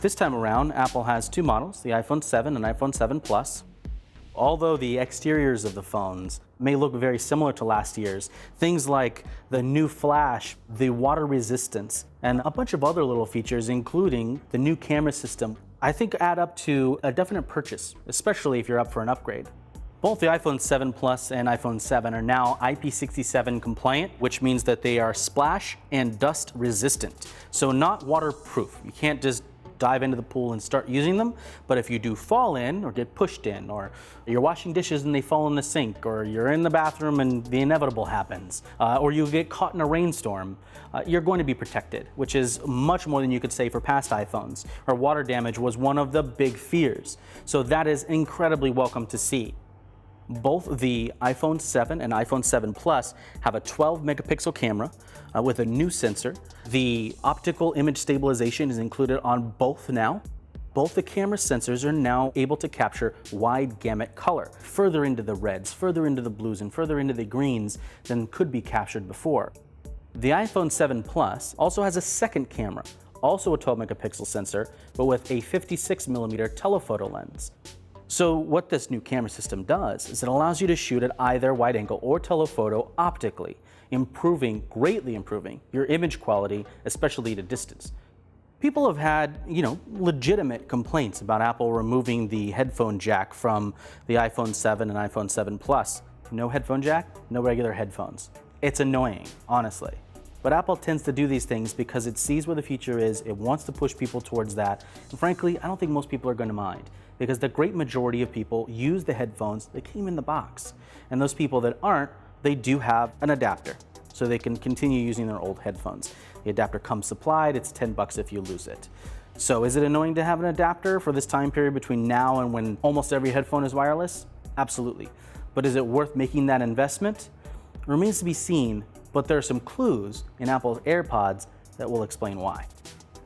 This time around, Apple has two models, the iPhone 7 and iPhone 7 Plus. Although the exteriors of the phones may look very similar to last year's, things like the new flash, the water resistance, and a bunch of other little features, including the new camera system, I think add up to a definite purchase, especially if you're up for an upgrade. Both the iPhone 7 Plus and iPhone 7 are now IP67 compliant, which means that they are splash and dust resistant. So not waterproof. You can't just dive into the pool and start using them, but if you do fall in or get pushed in, or you're washing dishes and they fall in the sink, or you're in the bathroom and the inevitable happens, or you get caught in a rainstorm, you're going to be protected, which is much more than you could say for past iPhones, or water damage was one of the big fears. So that is incredibly welcome to see. Both the iPhone 7 and iPhone 7 Plus have a 12 megapixel camera with a new sensor. The optical image stabilization is included on both now. Both the camera sensors are now able to capture wide gamut color, further into the reds, further into the blues, and further into the greens than could be captured before. The iPhone 7 Plus also has a second camera, also a 12 megapixel sensor, but with a 56mm telephoto lens. So what this new camera system does is it allows you to shoot at either wide angle or telephoto optically, greatly improving your image quality, especially at a distance. People have had, legitimate complaints about Apple removing the headphone jack from the iPhone 7 and iPhone 7 Plus. No headphone jack, no regular headphones. It's annoying, honestly. But Apple tends to do these things because it sees where the future is, it wants to push people towards that, and frankly, I don't think most people are going to mind, because the great majority of people use the headphones that came in the box. And those people that aren't, they do have an adapter, so they can continue using their old headphones. The adapter comes supplied, it's $10 if you lose it. So is it annoying to have an adapter for this time period between now and when almost every headphone is wireless? Absolutely. But is it worth making that investment? Remains to be seen, but there are some clues in Apple's AirPods that will explain why.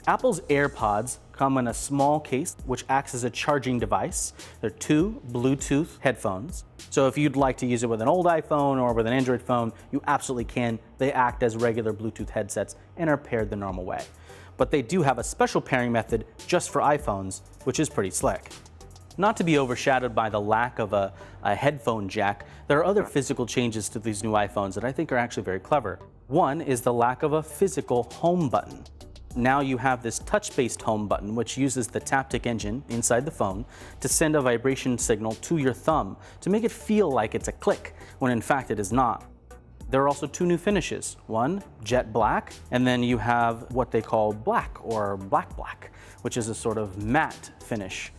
Apple's AirPods come in a small case which acts as a charging device. They're two Bluetooth headphones. So if you'd like to use it with an old iPhone or with an Android phone, you absolutely can. They act as regular Bluetooth headsets and are paired the normal way. But they do have a special pairing method just for iPhones, which is pretty slick. Not to be overshadowed by the lack of a headphone jack, there are other physical changes to these new iPhones that I think are actually very clever. One is the lack of a physical home button. Now you have this touch-based home button, which uses the Taptic engine inside the phone to send a vibration signal to your thumb to make it feel like it's a click, when in fact it is not. There are also two new finishes. One, jet black, and then you have what they call black or black, which is a sort of matte finish.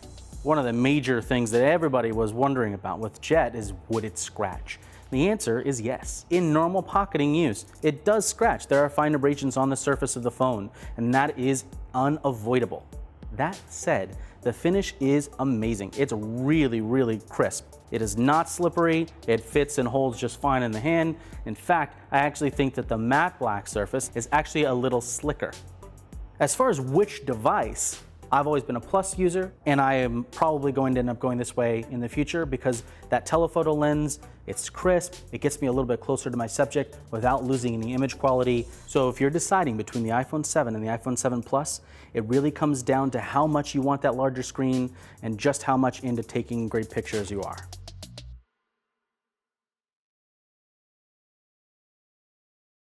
One of the major things that everybody was wondering about with jet is, would it scratch? The answer is yes. In normal pocketing use, it does scratch. There are fine abrasions on the surface of the phone, and that is unavoidable. That said, the finish is amazing. It's really, really crisp. It is not slippery. It fits and holds just fine in the hand. In fact, I actually think that the matte black surface is actually a little slicker. As far as which device, I've always been a Plus user, and I am probably going to end up going this way in the future because that telephoto lens, it's crisp, it gets me a little bit closer to my subject without losing any image quality. So if you're deciding between the iPhone 7 and the iPhone 7 Plus, it really comes down to how much you want that larger screen and just how much into taking great pictures you are.